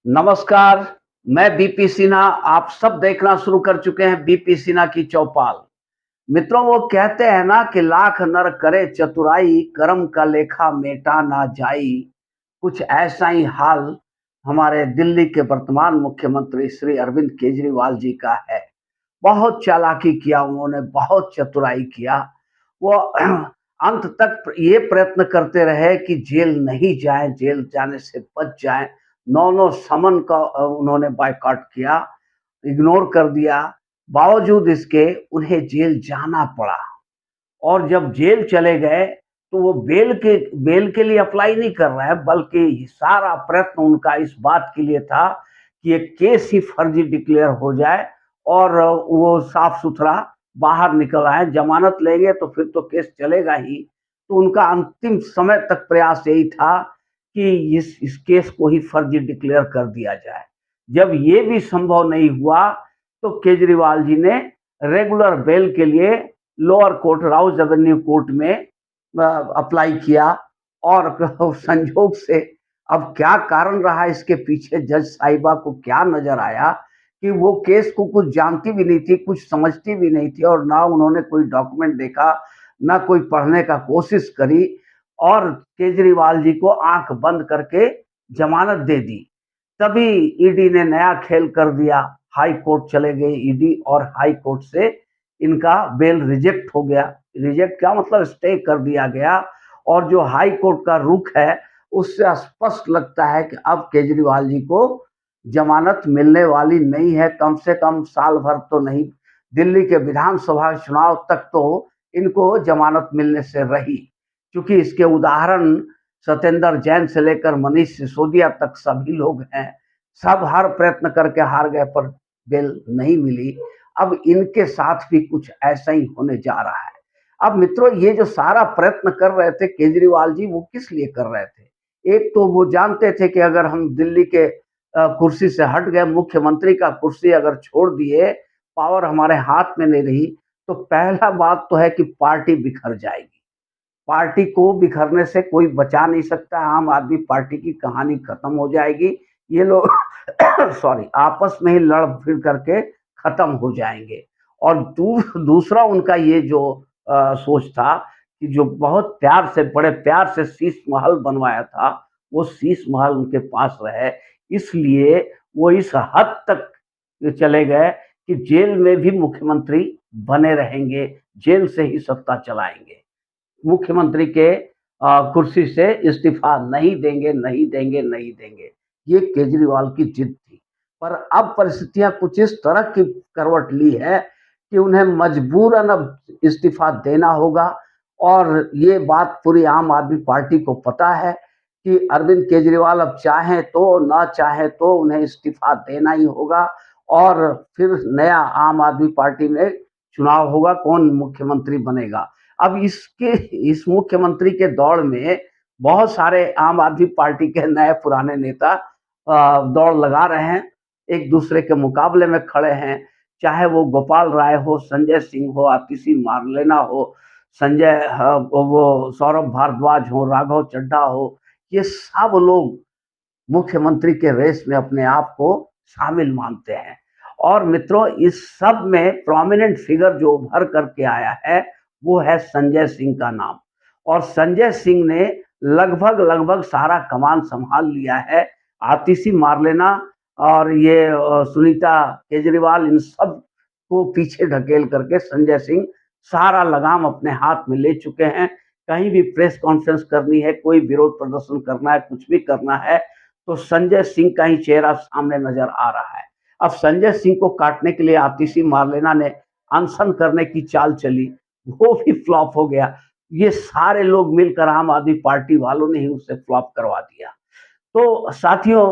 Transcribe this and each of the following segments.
नमस्कार, मैं बीपी सिन्हा। आप सब देखना शुरू कर चुके हैं बीपी सिन्हा की चौपाल। मित्रों, वो कहते हैं ना कि लाख नर करे चतुराई, कर्म का लेखा मेटा ना जाई। कुछ ऐसा ही हाल हमारे दिल्ली के वर्तमान मुख्यमंत्री श्री अरविंद केजरीवाल जी का है। बहुत चालाकी किया उन्होंने, बहुत चतुराई किया। वो अंत तक ये प्रयत्न करते रहे कि जेल नहीं जाएँ, जेल जाने से बच जाएँ। 9-9 समन का उन्होंने बायकॉट किया, इग्नोर कर दिया। बावजूद इसके उन्हें जेल जाना पड़ा। और जब जेल चले गए, तो वो बेल के लिए अप्लाई नहीं कर रहे हैं, बल्कि सारा प्रयत्न उनका इस बात के लिए था कि ये केस ही फर्जी डिक्लेयर हो जाए और वो साफ-सुथरा बाहर निकल आएँ। ज़मानत लेंगे तो फिर तो केस चलेगा ही। तो उनका अंतिम समय तक प्रयास यही था कि इस केस को ही फर्जी डिक्लेयर कर दिया जाए। जब ये भी संभव नहीं हुआ, तो केजरीवाल जी ने रेगुलर बेल के लिए lower court, Rouse Avenue court में अप्लाई किया। और संजोग से अब क्या कारण रहा इसके पीछे, जज साहिबा को क्या नजर आया कि वो केस को कुछ जानती भी नहीं थी, कुछ समझती भी नहीं थी, और ना उन्होंने कोई डॉक्यूमेंट देखा, ना कोई पढ़ने का कोशिश करी, और केजरीवाल जी को आंख बंद करके जमानत दे दी। तभी ईडी ने नया खेल कर दिया। हाई कोर्ट चले गए ईडी, और हाई कोर्ट से इनका बेल रिजेक्ट हो गया। रिजेक्ट क्या मतलब, स्टे कर दिया गया। और जो हाई कोर्ट का रुख है, उससे स्पष्ट लगता है कि अब केजरीवाल जी को जमानत मिलने वाली नहीं है, कम से कम साल भर तो नहीं। दिल्ली के विधानसभा चुनाव तक तो इनको जमानत मिलने से रही, क्योंकि इसके उदाहरण सत्येंद्र जैन से लेकर मनीष सिसोदिया तक सभी लोग हैं। सब हर प्रयत्न करके हार गए, पर बेल नहीं मिली। अब इनके साथ भी कुछ ऐसा ही होने जा रहा है। अब मित्रों, ये जो सारा प्रयत्न कर रहे थे केजरीवाल जी, वो किस लिए कर रहे थे? एक तो वो जानते थे कि अगर हम दिल्ली के कुर्सी से हट गए, मुख्यमंत्री का कुर्सी अगर छोड़ दिए, पावर हमारे हाथ में नहीं रही, तो पहला बात तो है कि पार्टी बिखर जाएगी। पार्टी को बिखरने से कोई बचा नहीं सकता। आम आदमी पार्टी की कहानी खत्म हो जाएगी। ये लोग सॉरी, आपस में ही लड़ भिड़ करके खत्म हो जाएंगे। और दूसरा उनका ये जो सोच था कि जो बहुत प्यार से, बड़े प्यार से शीश महल बनवाया था, वो शीश महल उनके पास रहे। इसलिए वो इस हद तक चले गए कि जेल में भी मुख्यमंत्री बने रहेंगे, जेल से ही सत्ता चलाएंगे। मुख्यमंत्री के कुर्सी से इस्तीफा नहीं देंगे, नहीं देंगे, नहीं देंगे। ये केजरीवाल की जिद थी। पर अब परिस्थितियां कुछ इस तरह की करवट ली है कि उन्हें मजबूरन अब इस्तीफा देना होगा। और ये बात पूरी आम आदमी पार्टी को पता है कि अरविंद केजरीवाल अब चाहें तो ना चाहें तो उन्हें इस्तीफा देना ही होगा। और फिर नया आम आदमी पार्टी में चुनाव होगा, कौन मुख्यमंत्री बनेगा। अब इसके इस मुख्यमंत्री के दौड़ में बहुत सारे आम आदमी पार्टी के नए पुराने नेता दौड़ लगा रहे हैं, एक दूसरे के मुकाबले में खड़े हैं। चाहे वो गोपाल राय हो, संजय सिंह हो, आतिशी मार्लेना हो, वो सौरभ भारद्वाज हो, राघव चड्ढा हो, ये सब लोग मुख्यमंत्री के रेस में अपने आप को शामिल मानते हैं। और मित्रों, इस सब में प्रोमिनेंट फिगर जो उभर करके आया है, वो है संजय सिंह का नाम। और संजय सिंह ने लगभग लगभग सारा कमान संभाल लिया है। आतिशी मार्लेना और ये सुनीता केजरीवाल, इन सब को पीछे ढकेल करके संजय सिंह सारा लगाम अपने हाथ में ले चुके हैं। कहीं भी प्रेस कॉन्फ्रेंस करनी है, कोई विरोध प्रदर्शन करना है, कुछ भी करना है, तो संजय सिंह का ही चेहरा सामने नजर आ रहा है। अब संजय सिंह को काटने के लिए आतिशी मार्लेना ने अनशन करने की चाल चली, वो भी फ्लॉप हो गया। ये सारे लोग मिलकर आम आदमी पार्टी वालों ने ही उसे फ्लॉप करवा दिया। तो साथियों,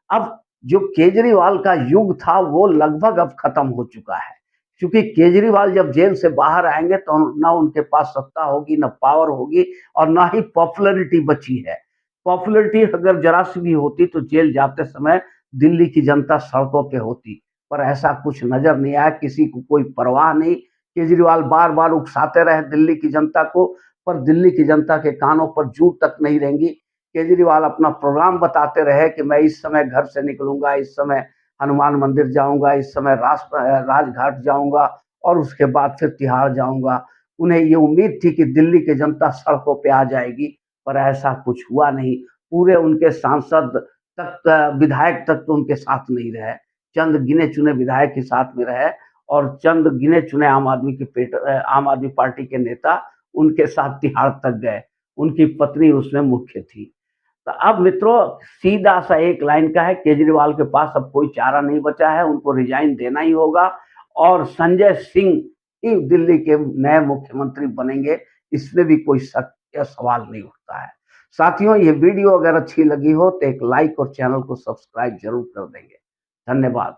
अब जो केजरीवाल का युग था, वो लगभग अब खत्म हो चुका है। क्योंकि केजरीवाल जब जेल से बाहर आएंगे, तो ना उनके पास सत्ता होगी, ना पावर होगी, और ना ही पॉपुलैरिटी बची है। पॉपुलैरिटी अगर जरा सी भी होती, तो जेल जाते समय दिल्ली की जनता सड़कों पे होती। पर ऐसा कुछ नजर नहीं आया, किसी को कोई परवाह नहीं। केजरीवाल बार बार उकसाते रहे दिल्ली की जनता को, पर दिल्ली की जनता के कानों पर जू तक नहीं रेंगी। केजरीवाल अपना प्रोग्राम बताते रहे कि मैं इस समय घर से निकलूंगा, इस समय हनुमान मंदिर जाऊंगा, इस समय राजघाट जाऊंगा और उसके बाद फिर तिहाड़ जाऊंगा। उन्हें ये उम्मीद थी कि दिल्ली की जनता सड़कों पे आ जाएगी, पर ऐसा कुछ हुआ नहीं। पूरे उनके सांसद तक, विधायक तक तो उनके साथ नहीं रहे। चंद गिने चुने विधायक ही साथ में रहे और चंद गिने चुने आम आदमी पार्टी के नेता उनके साथ तिहाड़ तक गए। उनकी पत्नी उसमें मुख्य थी। तो अब मित्रों सीधा सा एक लाइन का है, केजरीवाल के पास अब कोई चारा नहीं बचा है, उनको रिजाइन देना ही होगा और संजय सिंह ही दिल्ली के नए मुख्यमंत्री बनेंगे, इसमें भी कोई शक या सवाल नहीं उठता है। साथियों, ये वीडियो अगर अच्छी लगी हो तो एक लाइक और चैनल को सब्सक्राइब जरूर कर देंगे। धन्यवाद।